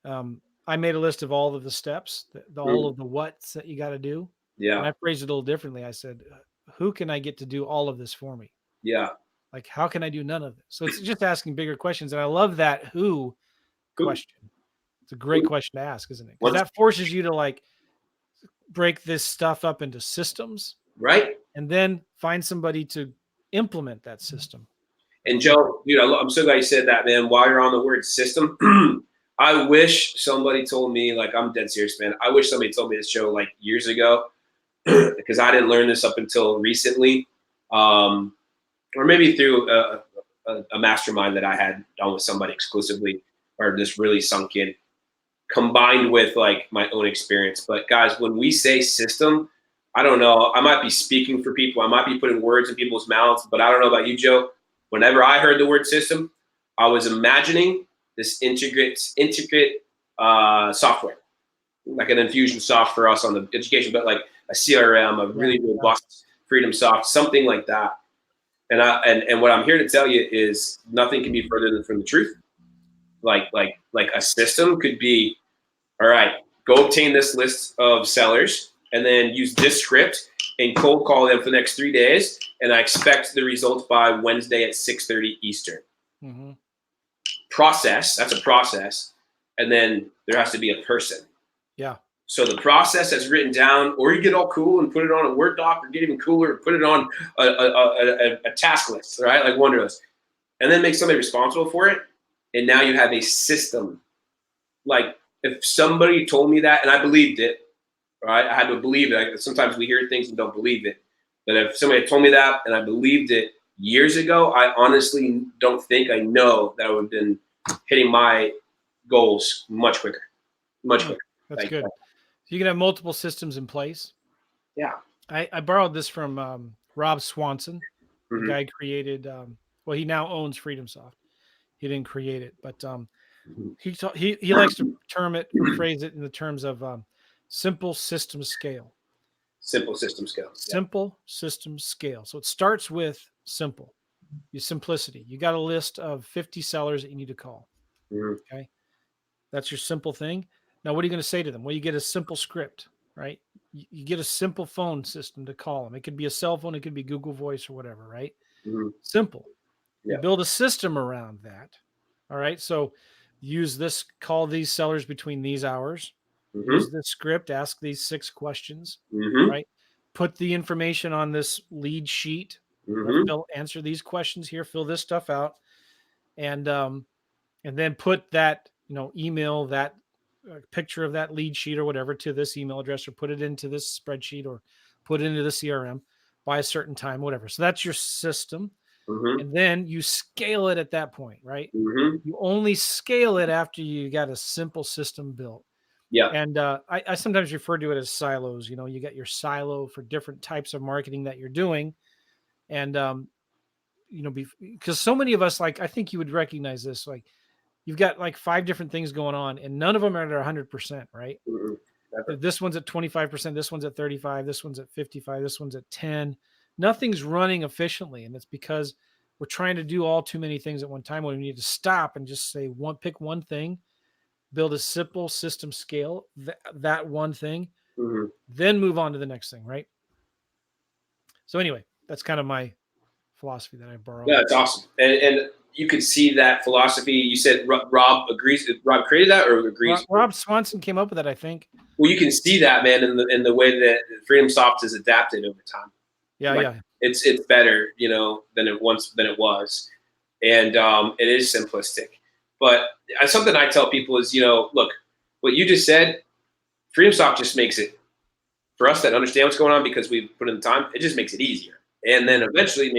I made a list of all of the steps, all of the what's that you got to do. Yeah. And I phrased it a little differently. I said, who can I get to do all of this for me? Yeah. Like, how can I do none of this? So it's just asking bigger questions. And I love that who question. It's a great question to ask, isn't it? Because that forces you to like break this stuff up into systems. Right. And then find somebody to implement that system. And Joe, dude, I'm so glad you said that, man. While you're on the word system, I wish somebody told me, like, I'm dead serious, man. I wish somebody told me this, Joe, like years ago, because I didn't learn this up until recently, or maybe through a mastermind that I had done with somebody exclusively, or just really sunk in, combined with like my own experience. But guys, when we say system, I don't know, I might be speaking for people, I might be putting words in people's mouths, but I don't know about you, Joe. Whenever I heard the word system, I was imagining this intricate software, like an Infusionsoft for us on the education, but like a CRM, a really robust Freedomsoft, something like that. And what I'm here to tell you is nothing can be further from the truth. Like a system could be, all right, go obtain this list of sellers and then use this script and cold call them for the next 3 days. And I expect the results by Wednesday at 6:30 Eastern. Mm-hmm. Process, that's a process. And then there has to be a person. Yeah. So the process that's written down, or you get all cool and put it on a Word doc, or get even cooler and put it on a task list, right? Like Wonderlist. And then make somebody responsible for it. And now you have a system. Like if somebody told me that and I believed it, right? I had to believe it. Sometimes we hear things and don't believe it. But if somebody told me that and I believed it years ago, I honestly don't think I know that I would have been hitting my goals much quicker. Much quicker. That's good. So you can have multiple systems in place. Yeah. I borrowed this from Rob Swanson, the guy created, well, he now owns Freedomsoft. He didn't create it, but he likes to term it or phrase it in the terms of simple system scale. Simple system scale. Simple system scale. So it starts with simple. Your simplicity. You got a list of 50 sellers that you need to call. Okay. That's your simple thing. Now, what are you going to say to them? Well, you get a simple script, right? You get a simple phone system to call them. It could be a cell phone. It could be Google Voice or whatever, right? Simple. You build a system around that. All right. So use this, call these sellers between these hours. Use this script, ask these 6 questions, right? Put the information on this lead sheet Answer these questions here, fill this stuff out, and then put that, email, that picture of that lead sheet or whatever to this email address, or put it into this spreadsheet, or put it into the CRM by a certain time, whatever. So that's your system. And then you scale it at that point, right? You only scale it after you got a simple system built. Yeah. And I sometimes refer to it as silos. You got your silo for different types of marketing that you're doing. And, because so many of us, like, I think you would recognize this, like, you've got like 5 different things going on and none of them are at 100%, right? This one's at 25%, this one's at 35, this one's at 55, this one's at 10. Nothing's running efficiently. And it's because we're trying to do all too many things at one time, when we need to stop and just say pick one thing, build a simple system, scale that one thing, then move on to the next thing, right? So anyway, that's kind of my philosophy that I borrowed. Yeah, it's awesome. And you could see that philosophy. You said Rob agrees. Rob created that, or agrees? Rob Swanson came up with it, I think. Well, you can see that, man, in the way that Freedomsoft has adapted over time. Yeah. It's better, than it was, and it is simplistic. But something I tell people is, look, what you just said, Freedomsoft just makes it, for us that understand what's going on because we've put in the time, it just makes it easier, and then eventually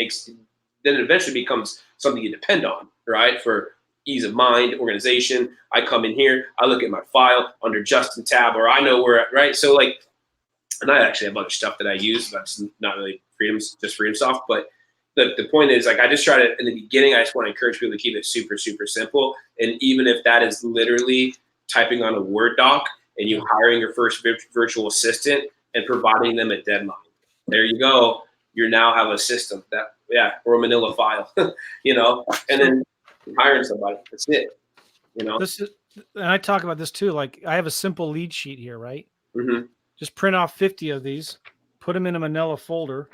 becomes something you depend on, right? For ease of mind, organization. I come in here, I look at my file under Justin tab, or I know where, right? So and I actually have other stuff that I use, but it's not really just Freedomsoft. But the point is, I just try to, in the beginning, I just want to encourage people to keep it super, super simple. And even if that is literally typing on a Word doc and you hiring your first virtual assistant and providing them a deadline, there you go. You now have a system or a Manila file, and then hiring somebody. That's it. This is, and I talk about this too. Like, I have a simple lead sheet here, right? Just print off 50 of these, put them in a Manila folder,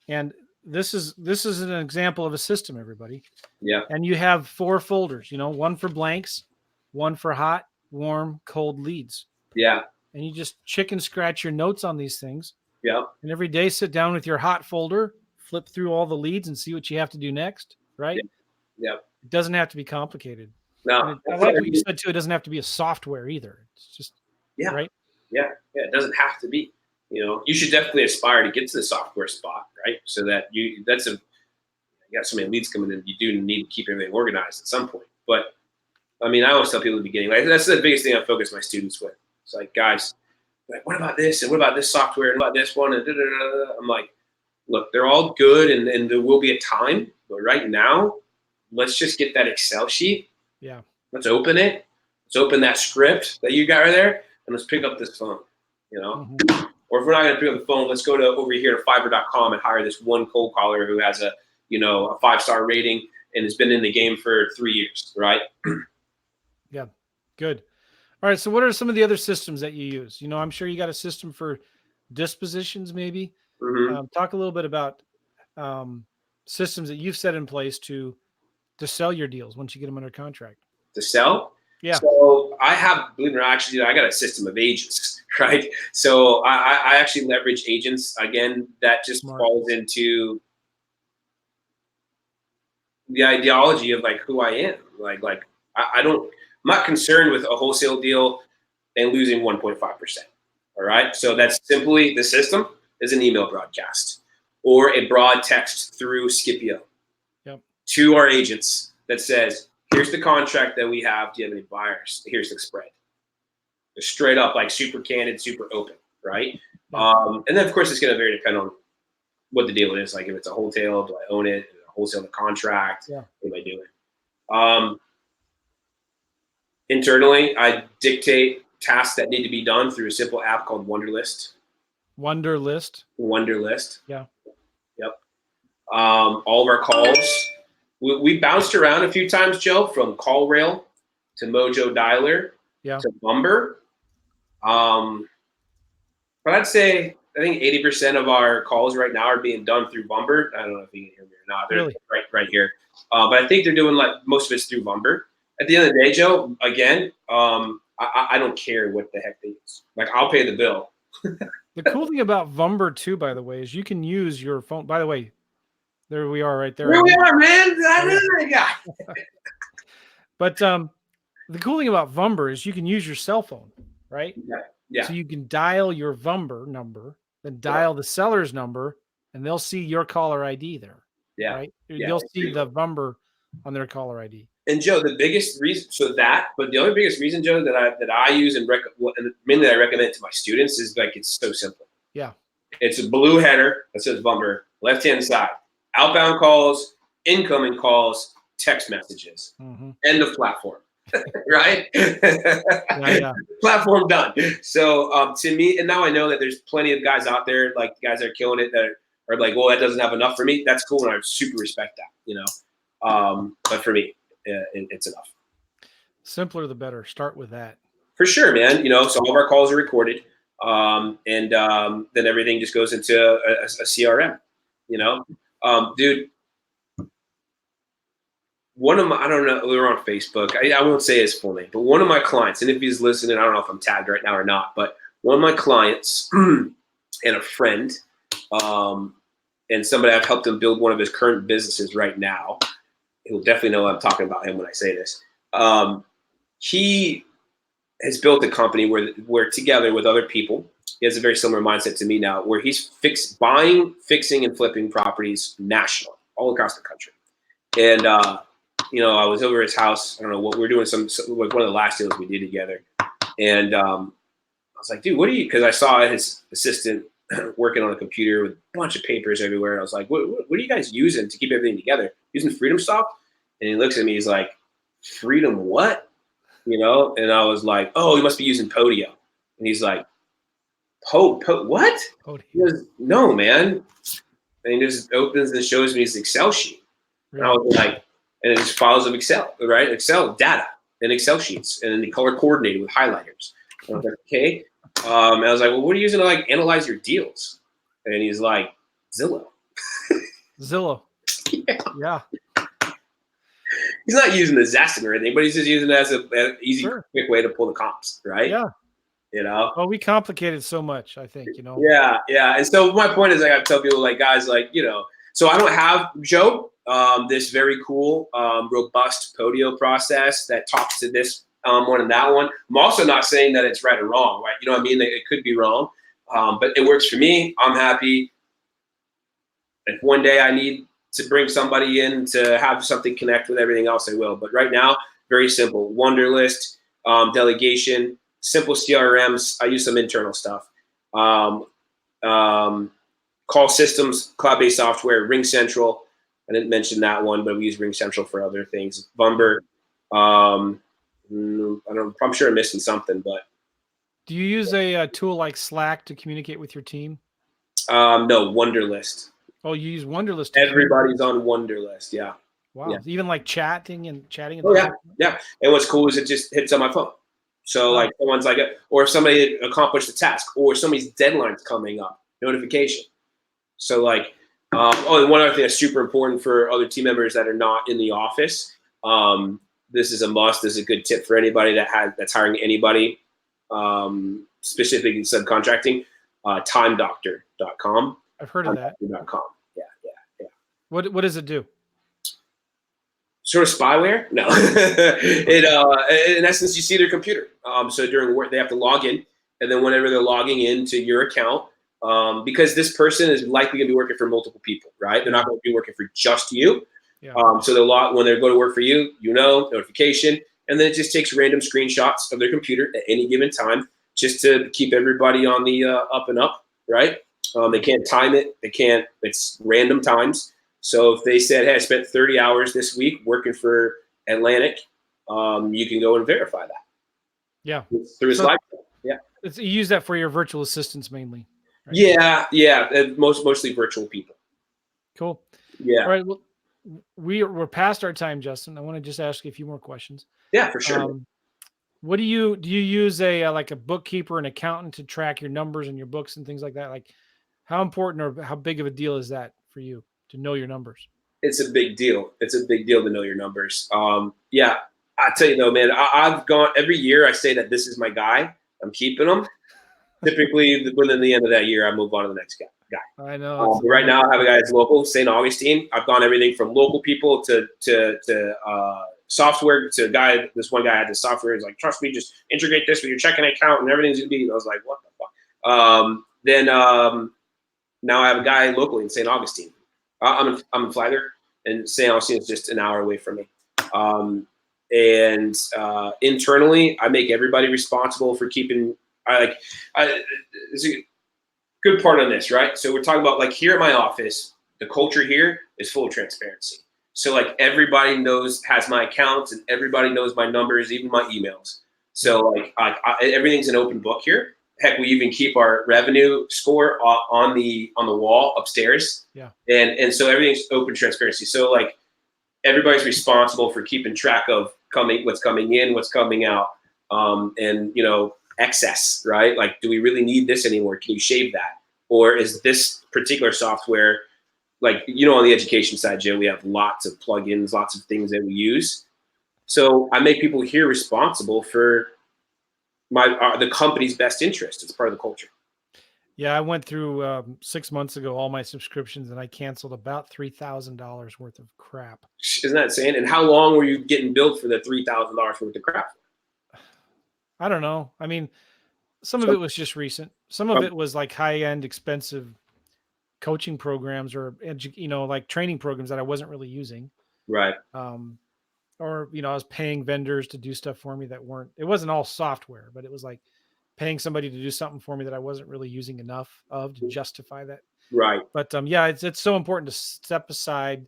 and this is an example of a system, everybody. Yeah. And you have 4 folders. One for blanks, one for hot, warm, cold leads. Yeah. And you just chicken scratch your notes on these things. Yeah. And every day sit down with your hot folder, flip through all the leads and see what you have to do next, right? Yeah. It doesn't have to be complicated. No. I like what you said too. It doesn't have to be a software either. It's just, right? Yeah. It doesn't have to be. You should definitely aspire to get to the software spot, right? So that you got so many leads coming in, you do need to keep everything organized at some point. But I always tell people at the beginning, that's the biggest thing I focus my students with. It's like, guys, what about this? And what about this software? And what about this one? And I'm like, look, they're all good, and there will be a time, but right now, let's just get that Excel sheet. Yeah. Let's open it. Let's open that script that you got right there, and let's pick up this phone, Or if we're not going to pick up the phone, let's go over here to Fiverr.com and hire this one cold caller who has a 5-star rating and has been in the game for 3 years, right? Yeah, good. All right, so what are some of the other systems that you use? I'm sure you got a system for dispositions, maybe. Talk a little bit about systems that you've set in place to sell your deals once you get them under contract. To sell? Yeah. So I have, believe it or not, actually, I got a system of agents, right? So I actually leverage agents. Again, that just falls into the ideology of who I am. I'm not concerned with a wholesale deal and losing 1.5%. All right. So that's simply, the system is an email broadcast or a broad text through Scipio to our agents that says, here's the contract that we have. Do you have any buyers? Here's the spread. It's straight up, super candid, super open, right? And then, of course, it's going to very depend on what the deal is. If it's a wholesale, do I own it? Is it a wholesale contract? Yeah. What am I doing? Internally, I dictate tasks that need to be done through a simple app called Wunderlist. Wunderlist. Yeah. Yep. All of our calls. We bounced around a few times, Joe, from CallRail to Mojo Dialer to Bumber. But I'd say, I think 80% of our calls right now are being done through Bumber. I don't know if you can hear me or not. They're really? right here. But I think they're doing most of it's through Bumber. At the end of the day, Joe, again, I don't care what the heck they use. I'll pay the bill. The cool thing about Vumber too, by the way, is you can use your phone. By the way, There we are, right there. Here we are, man. I know that guy. But the cool thing about Vumber is you can use your cell phone, right? Yeah. So you can dial your Vumber number, then dial the seller's number, and they'll see your caller ID there. Yeah. Right? Yeah. You'll see the Vumber on their caller ID. And Joe, the biggest reason, but the other biggest reason, Joe, that I use and mainly I recommend it to my students is like it's so simple. Yeah. It's a blue header that says Vumber, left-hand side, outbound calls, incoming calls, text messages, end of platform, right? Yeah. Platform done. So to me, and now I know that there's plenty of guys out there, like guys that are killing it that are like, well, that doesn't have enough for me. That's cool, and I super respect that, but for me, it's enough. Simpler the better. Start with that. For sure, man. So all of our calls are recorded, and then everything just goes into a CRM. Dude. One of my, I don't know, we were on Facebook. I won't say his full name, but one of my clients, and if he's listening, I don't know if I'm tagged right now or not, but one of my clients and a friend, and somebody I've helped him build one of his current businesses right now. He'll definitely know I'm talking about him when I say this. He has built a company where together with other people, he has a very similar mindset to me now, where he's buying, fixing, and flipping properties nationally, all across the country. And I was over at his house. I don't know what we're doing. Like one of the last deals we did together. And I was like, dude, because I saw his assistant working on a computer with a bunch of papers everywhere. And I was like, what are you guys using to keep everything together? Using Freedomsoft? And he looks at me, he's like, Freedom what? And I was like, oh, he must be using Podio. And he's like, what? Podio. He goes, no, man. And he just opens and shows me his Excel sheet. And I was like, and it's files of Excel, right? Excel data and Excel sheets, and then the color coordinated with highlighters. And I was like, okay. And I was like, well, what are you using to like analyze your deals? And he's like, Zillow. Zillow. Yeah. He's not using the Zaston or anything, but he's just using it as an easy, quick way to pull the comps, right? Yeah. Well, we complicate it so much, I think, Yeah. And so my point is, I got to tell people, like, guys, like, so I don't have, Joe, this very cool, robust Podio process that talks to this one and that one. I'm also not saying that it's right or wrong, right? You know what I mean? It could be wrong, but it works for me. I'm happy. If one day I need to bring somebody in to have something connect with everything else, I will. But right now, very simple. Wunderlist, delegation, simple CRMs. I use some internal stuff. Call systems, cloud-based software, Ring Central. I didn't mention that one, but we use Ring Central for other things. Vumber. I'm sure I'm missing something, but. Do you use a tool like Slack to communicate with your team? No, Wunderlist. Oh, you use Wunderlist. Everybody's on Wunderlist. Yeah. Wow. Yeah. Even like chatting. Oh, yeah. Yeah. And what's cool is it just hits on my phone. So like someone's like, or if somebody accomplished a task, or somebody's deadline's coming up, notification. So like, and one other thing that's super important for other team members that are not in the office. This is a must. This is a good tip for anybody that's hiring anybody, specifically subcontracting. TimeDoctor.com. I've heard of that. .com. Yeah. What does it do? Sort of spyware? No. It in essence, you see their computer. So during work, they have to log in, and then whenever they're logging into your account, because this person is likely going to be working for multiple people, right? They're not going to be working for just you. Yeah. So they'll when they go to work for you, notification, and then it just takes random screenshots of their computer at any given time, just to keep everybody on the up and up, right? They can't time it. It's random times. So if they said, hey, I spent 30 hours this week working for Atlantic, you can go and verify that. Yeah. Through his live. Yeah. You use that for your virtual assistants mainly. Right? Yeah. Mostly virtual people. Cool. Yeah. All right. Well, we're past our time, Justin. I want to just ask you a few more questions. Yeah, for sure. What do you use like a bookkeeper, an accountant to track your numbers and your books and things like that? Like how important or how big of a deal is that for you to know your numbers? It's a big deal. It's a big deal to know your numbers. Yeah, I tell you though, man, I've gone every year. I say that this is my guy. I'm keeping him. Typically, within the end of that year, I move on to the next guy guy. I know. But right now, I have a guy that's local, St. Augustine. I've gone everything from local people to software to this one guy had the software. He's like, trust me, just integrate this with your checking account and everything's gonna be. And I was like, what the fuck? Now I have a guy locally in St. Augustine. I'm in Flagler, and St. Augustine is just an hour away from me. Internally, I make everybody responsible for keeping. It's a good part on this, right? So we're talking about like here at my office, the culture here is full of transparency. So like everybody has my accounts and everybody knows my numbers, even my emails. So like everything's an open book here. Heck, we even keep our revenue score on the wall upstairs. Yeah. And so everything's open transparency. So like everybody's responsible for keeping track of what's coming in, what's coming out, and excess, right? Like, do we really need this anymore? Can you shave that? Or is this particular software, like, on the education side, Joe, we have lots of plugins, lots of things that we use. So I make people here responsible for the company's best interest. It's part of the culture. Yeah, I went through 6 months ago all my subscriptions, and I canceled about $3,000 worth of crap. Isn't that insane? And how long were you getting billed for the $3,000 worth of crap? I don't know. I mean, some of it was just recent. Some of it was like high-end, expensive coaching programs or like training programs that I wasn't really using. Right. Or I was paying vendors to do stuff for me it wasn't all software, but it was like paying somebody to do something for me that I wasn't really using enough of to justify that. Right. But yeah, it's so important to step aside,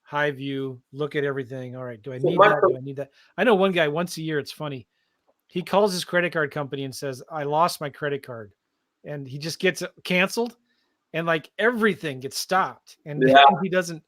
high view, look at everything. All right, do I need that? Do I need that? I know one guy once a year, it's funny. He calls his credit card company and says, I lost my credit card. And he just gets it canceled and like everything gets stopped. And he doesn't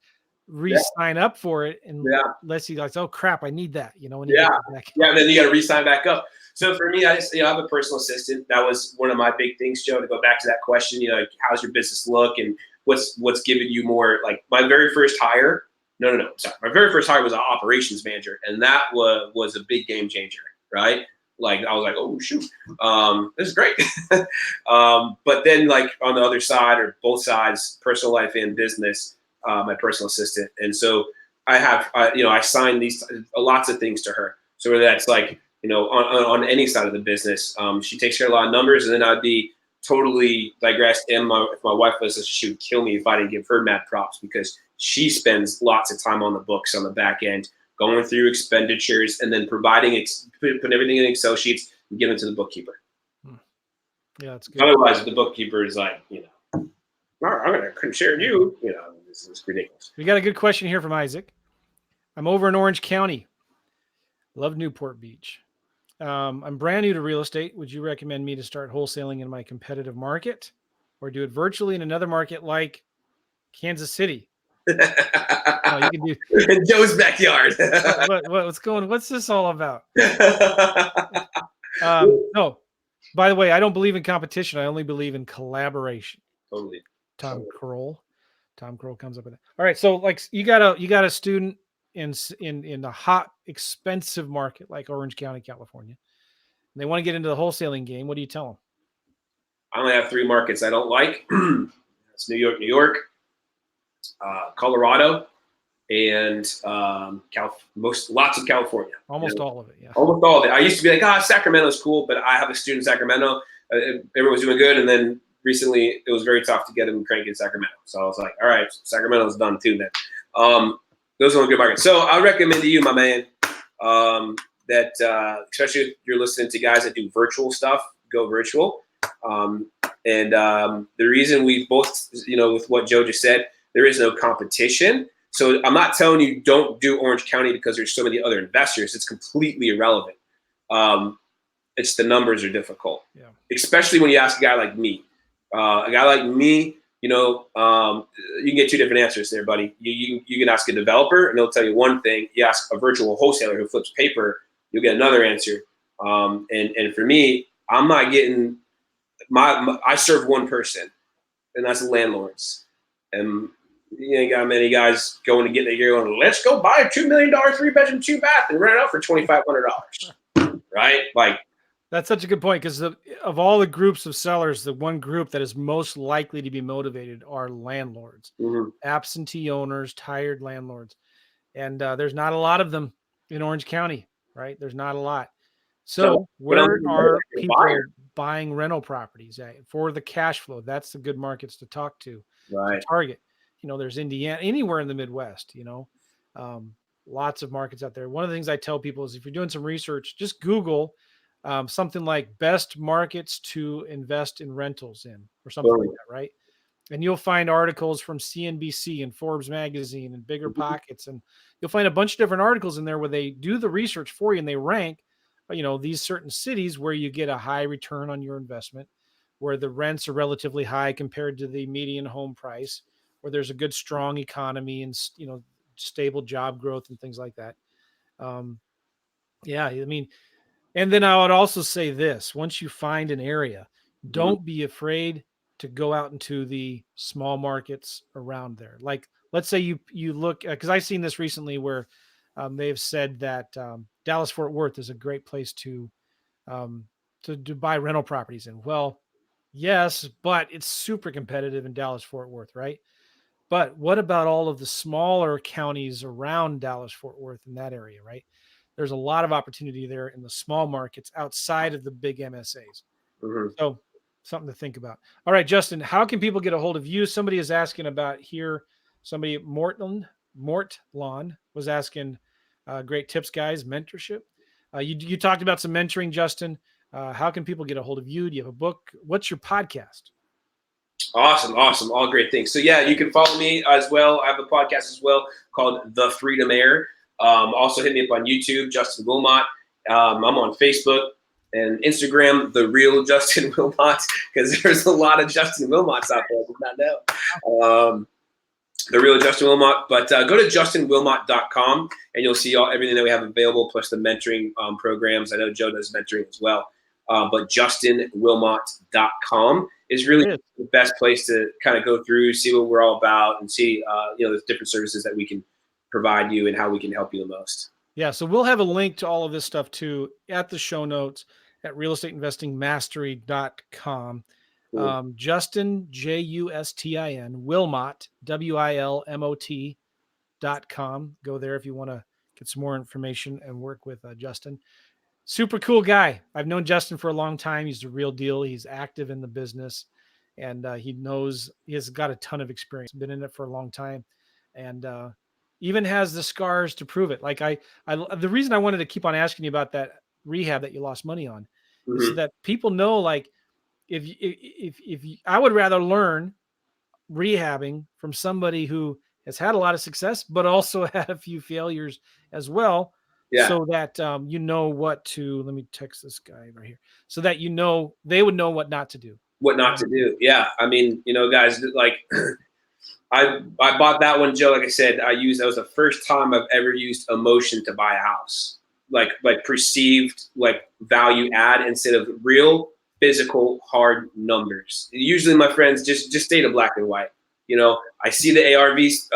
re-sign up for it unless he goes, oh crap, I need that. When he gets back. Yeah, and then you got to re-sign back up. So for me, I have a personal assistant. That was one of my big things, Joe, to go back to that question, like, how's your business look and what's giving you more, like my very first hire. No, sorry. My very first hire was an operations manager. And that was a big game changer, right? Like I was like, oh shoot, this is great. But then like on the other side or both sides, personal life and business, my personal assistant. And so I have, I signed these lots of things to her. So whether that's like, on any side of the business, she takes care of a lot of numbers, and then I'd be totally digressed. And if my wife was, she would kill me if I didn't give her mad props because she spends lots of time on the books on the back end, going through expenditures and then putting everything in Excel sheets and giving it to the bookkeeper. Yeah, that's good. Otherwise, the bookkeeper is like, I'm going to share you. This is ridiculous. We got a good question here from Isaac. I'm over in Orange County. Love Newport Beach. I'm brand new to real estate. Would you recommend me to start wholesaling in my competitive market or do it virtually in another market like Kansas City? You can do in Joe's backyard. What's this all about? No, by the way, I don't believe in competition. I only believe in collaboration. Totally. Tom Kroll comes up with it. All right. So like you got a student in the hot, expensive market like Orange County, California, and they want to get into the wholesaling game. What do you tell them? I only have 3 markets I don't like. It's New York, Colorado, and lots of California. Almost all of it, yeah. Almost all of it. I used to be like, Sacramento's cool, but I have a student in Sacramento. Everyone was doing good, and then recently it was very tough to get him cranking in Sacramento. So I was like, all right, Sacramento's done too then. Those are good markets. So I recommend to you, my man, that especially if you're listening to guys that do virtual stuff, go virtual. The reason we both, with what Joe just said, there is no competition. So I'm not telling you don't do Orange County because there's so many other investors. It's completely irrelevant. It's the numbers are difficult, especially when you ask a guy like me. A guy like me, you can get 2 different answers there, buddy. You can ask a developer and they'll tell you one thing. You ask a virtual wholesaler who flips paper, you'll get another answer. And for me, I'm not getting I serve one person, and that's the landlords. And you ain't got many guys going to get there going, let's go buy a $2 million 3-bedroom 2-bath and rent it out for $2,500. Right? Like That's such a good point, because of all the groups of sellers, the one group that is most likely to be motivated are landlords, absentee owners, tired landlords. And there's not a lot of them in Orange County, right? There's not a lot. So but I'm where are a people buyer. buying rental properties at for the cash flow? That's the good markets to talk to Right. target. There's Indiana, anywhere in the Midwest, lots of markets out there. One of the things I tell people is, if you're doing some research, just Google something like best markets to invest in rentals in, or something like that, right? And you'll find articles from CNBC and Forbes magazine and Bigger Pockets, and you'll find a bunch of different articles in there where they do the research for you, and they rank, these certain cities where you get a high return on your investment, where the rents are relatively high compared to the median home price, where there's a good, strong economy and, stable job growth and things like that. Yeah, I mean, and then I would also say this: once you find an area, don't be afraid to go out into the small markets around there. Like, let's say you look, because I've seen this recently where they've said that Dallas Fort Worth is a great place to buy rental properties in. Well, yes, but it's super competitive in Dallas Fort Worth, right? But what about all of the smaller counties around Dallas Fort Worth in that area, right? There's a lot of opportunity there in the small markets outside of the big MSAs. So something to think about. All right, Justin, how can people get a hold of you? Somebody is asking about here. Somebody, Mortlon was asking, great tips, guys, mentorship. You talked about some mentoring, Justin. How can people get a hold of you? Do you have a book? What's your podcast? Awesome. All great things. So yeah, you can follow me as well. I have a podcast as well called The Freedom Heir. Also hit me up on YouTube, Justin Wilmot. I'm on Facebook and Instagram, The Real Justin Wilmot, because there's a lot of Justin Wilmots out there. I did not know. The Real Justin Wilmot. But go to justinwilmot.com and you'll see everything that we have available, plus the mentoring programs. I know Joe does mentoring as well. But justinwilmot.com is really the best place to kind of go through, see what we're all about, and see the different services that we can provide you and how we can help you the most. Yeah, so we'll have a link to all of this stuff too at the show notes at realestateinvestingmastery.com. Cool. Justin, Justin, Wilmot, WILMOT.com. Go there if you want to get some more information and work with Justin. Super cool guy. I've known Justin for a long time. He's the real deal. He's active in the business, and he has got a ton of experience, been in it for a long time, and even has the scars to prove it. Like the reason I wanted to keep on asking you about that rehab that you lost money on is so that people know, like, if I would rather learn rehabbing from somebody who has had a lot of success, but also had a few failures as well. Yeah. So that what to, let me text this guy right here, so that they would know what not to do. What not to do. Yeah. I mean, guys, like I bought that one, Joe. Like I said, that was the first time I've ever used emotion to buy a house. Like perceived like value add instead of real physical hard numbers. Usually my friends just stay to black and white. I see the ARVs,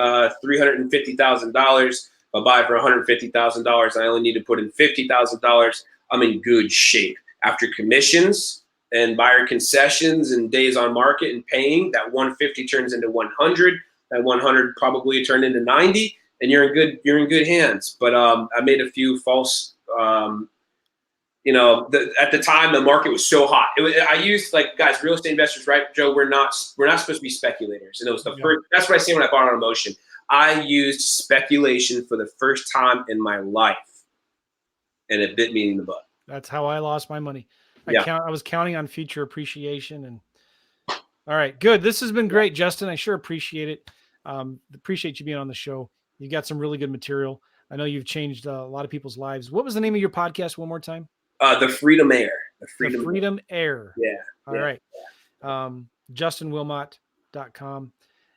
$350,000. If I buy for $150,000, I only need to put in $50,000. I'm in good shape. After commissions and buyer concessions and days on market and paying, that 150 turns into 100. That 100 probably turned into 90, and you're in good hands. But I made a few false. At the time the market was so hot. I used, like, guys, real estate investors, right, Joe? We're not supposed to be speculators, and it was the first. That's what I say when I bought on emotion. I used speculation for the first time in my life, and it bit me in the butt. That's how I lost my money. I was counting on future appreciation. And all right, good. This has been great, Justin. I sure appreciate it. Appreciate you being on the show. You got some really good material. I know you've changed a lot of people's lives. What was the name of your podcast one more time? The Freedom Heir. The Freedom Heir. Yeah. All right. JustinWilmot.com.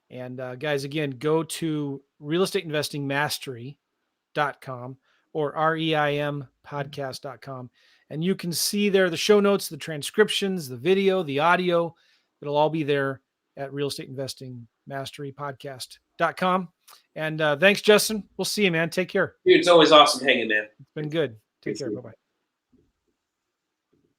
And guys, again, go to realestateinvestingmastery.com or reimpodcast.com. And you can see there the show notes, the transcriptions, the video, the audio. It'll all be there at realestateinvestingmasterypodcast.com. And thanks, Justin. We'll see you, man. Take care. Dude, it's always awesome hanging, man. It's been good. Take care. Bye-bye.